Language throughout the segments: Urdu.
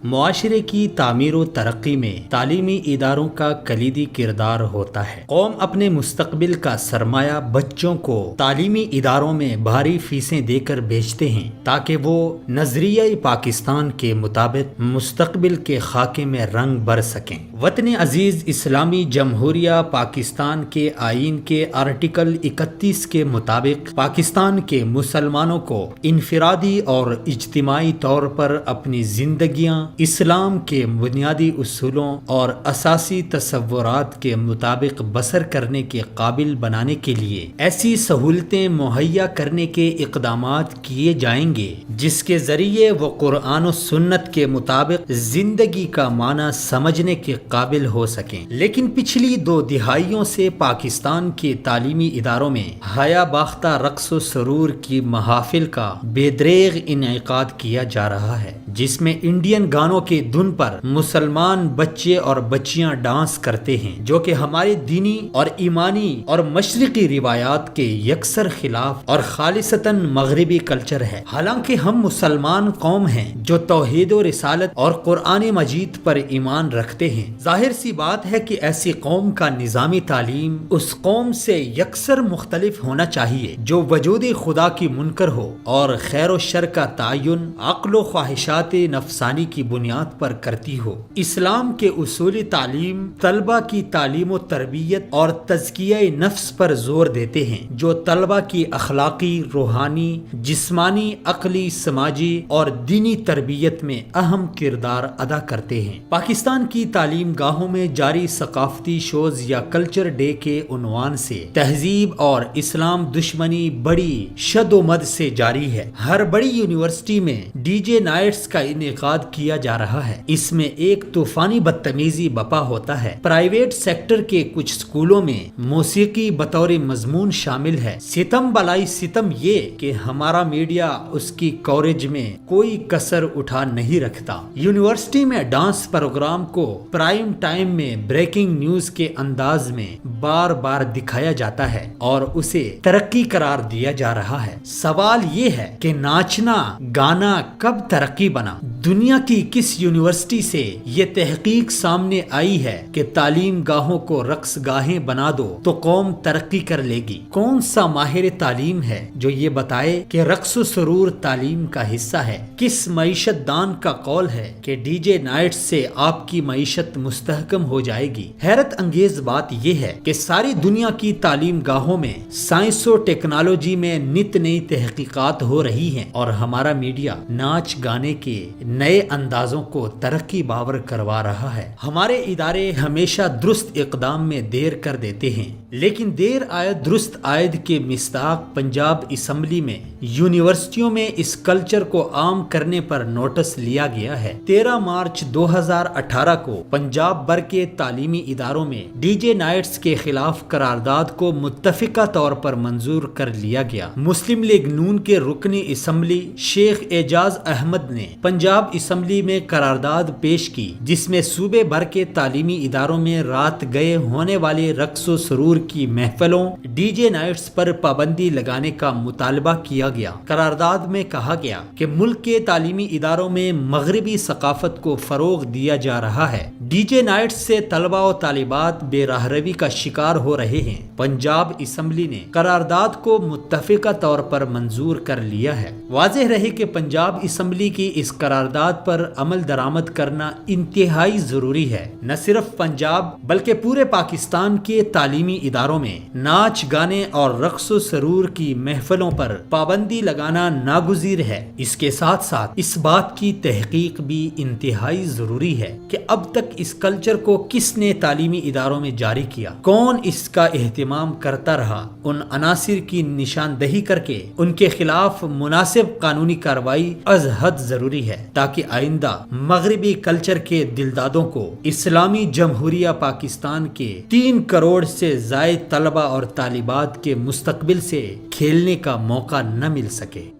معاشرے کی تعمیر و ترقی میں تعلیمی اداروں کا کلیدی کردار ہوتا ہے۔ قوم اپنے مستقبل کا سرمایہ بچوں کو تعلیمی اداروں میں بھاری فیسیں دے کر بھیجتے ہیں تاکہ وہ نظریہ پاکستان کے مطابق مستقبل کے خاکے میں رنگ بھر سکیں۔ وطن عزیز اسلامی جمہوریہ پاکستان کے آئین کے آرٹیکل 31 کے مطابق پاکستان کے مسلمانوں کو انفرادی اور اجتماعی طور پر اپنی زندگیاں اسلام کے بنیادی اصولوں اور اساسی تصورات کے مطابق بسر کرنے کے قابل بنانے کے لیے ایسی سہولتیں مہیا کرنے کے اقدامات کیے جائیں گے جس کے ذریعے وہ قرآن و سنت کے مطابق زندگی کا معنی سمجھنے کے قابل ہو سکیں۔ لیکن پچھلی 2 دہائیوں سے پاکستان کے تعلیمی اداروں میں حیا باختہ رقص و سرور کی محافل کا بے دریغ انعقاد کیا جا رہا ہے، جس میں انڈین گانوں کے دھن پر مسلمان بچے اور بچیاں ڈانس کرتے ہیں، جو کہ ہمارے دینی اور ایمانی اور مشرقی روایات کے یکسر خلاف اور خالصتاً مغربی کلچر ہے۔ حالانکہ ہم مسلمان قوم ہیں جو توحید و رسالت اور قرآن مجید پر ایمان رکھتے ہیں، ظاہر سی بات ہے کہ ایسی قوم کا نظامی تعلیم اس قوم سے یکسر مختلف ہونا چاہیے جو وجود خدا کی منکر ہو اور خیر و شر کا تعین عقل و خواہشات نفسانی کی بنیاد پر کرتی ہو۔ اسلام کے اصول تعلیم طلبہ کی تعلیم و تربیت اور تزکیہ نفس پر زور دیتے ہیں، جو طلبہ کی اخلاقی، روحانی، جسمانی، عقلی، سماجی اور دینی تربیت میں اہم کردار ادا کرتے ہیں۔ پاکستان کی تعلیم گاہوں میں جاری ثقافتی شوز یا کلچر ڈے کے عنوان سے تہذیب اور اسلام دشمنی بڑی شد و مد سے جاری ہے۔ ہر بڑی یونیورسٹی میں ڈی جے نائٹس کا انعقاد کیا جا رہا ہے۔ اس میں ایک طوفانی بدتمیزی بپا ہوتا ہے۔ پرائیویٹ سیکٹر کے کچھ سکولوں میں موسیقی بطور مضمون شامل ہے۔ ستم بلائی ستم یہ کہ ہمارا میڈیا اس کی کوریج میں کوئی کسر اٹھا نہیں رکھتا۔ یونیورسٹی میں ڈانس پروگرام کو پرائم ٹائم میں بریکنگ نیوز کے انداز میں بار بار دکھایا جاتا ہے اور اسے ترقی قرار دیا جا رہا ہے۔ سوال یہ ہے کہ ناچنا گانا کب ترقی بنا؟ دنیا کی کس یونیورسٹی سے یہ تحقیق سامنے آئی ہے کہ تعلیم گاہوں کو رقص گاہیں بنا دو تو قوم ترقی کر لے گی؟ کون سا ماہر تعلیم ہے جو یہ بتائے کہ رقص و سرور تعلیم کا حصہ ہے؟ کس معیشت دان کا قول ہے کہ ڈی جے نائٹ سے آپ کی معیشت مستحکم ہو جائے گی؟ حیرت انگیز بات یہ ہے کہ ساری دنیا کی تعلیم گاہوں میں سائنس و ٹیکنالوجی میں نت نئی تحقیقات ہو رہی ہیں اور ہمارا میڈیا ناچ گانے کے نئے اندازوں کو ترقی باور کروا رہا ہے۔ ہمارے ادارے ہمیشہ درست اقدام میں دیر کر دیتے ہیں، لیکن دیر آید درست آید کے مصداق پنجاب اسمبلی میں یونیورسٹیوں میں اس کلچر کو عام کرنے پر نوٹس لیا گیا ہے۔ 13 مارچ 2018 کو پنجاب بھر کے تعلیمی اداروں میں ڈی جے نائٹس کے خلاف قرارداد کو متفقہ طور پر منظور کر لیا گیا۔ مسلم لیگ نون کے رکن اسمبلی شیخ اعجاز احمد نے پنجاب اسمبلی میں قرارداد پیش کی، جس میں صوبے بھر کے تعلیمی اداروں میں رات گئے ہونے والے رقص و سرور کی محفلوں، ڈی جے نائٹس پر پابندی لگانے کا مطالبہ کیا گیا۔ قرارداد میں کہا گیا کہ ملک کے تعلیمی اداروں میں مغربی ثقافت کو فروغ دیا جا رہا ہے۔ ڈی جے نائٹس سے طلبہ و طالبات بے راہ روی کا شکار ہو رہے ہیں۔ پنجاب اسمبلی نے قرارداد کو متفقہ طور پر منظور کر لیا ہے۔ واضح رہے کہ پنجاب اسمبلی کی اس قرارداد پر عمل درآمد کرنا انتہائی ضروری ہے۔ نہ صرف پنجاب بلکہ پورے پاکستان کے تعلیمی اداروں میں ناچ گانے اور رقص و سرور کی محفلوں پر پابندی لگانا ناگزیر ہے۔ اس کے ساتھ ساتھ اس بات کی تحقیق بھی انتہائی ضروری ہے کہ اب تک اس کلچر کو کس نے تعلیمی اداروں میں جاری کیا، کون اس کا اہتمام کرتا رہا۔ ان عناصر کی نشاندہی کر کے ان کے خلاف مناسب قانونی کارروائی از حد ضروری ہے تاکہ آئندہ مغربی کلچر کے دلدادوں کو اسلامی جمہوریہ پاکستان کے 3 کروڑ سے زائد طلبہ اور طالبات کے مستقبل سے کھیلنے کا موقع نہ مل سکے۔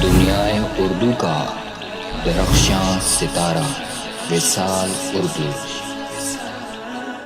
دنیائے اردو کا درخشاں ستارہ وصال اردو۔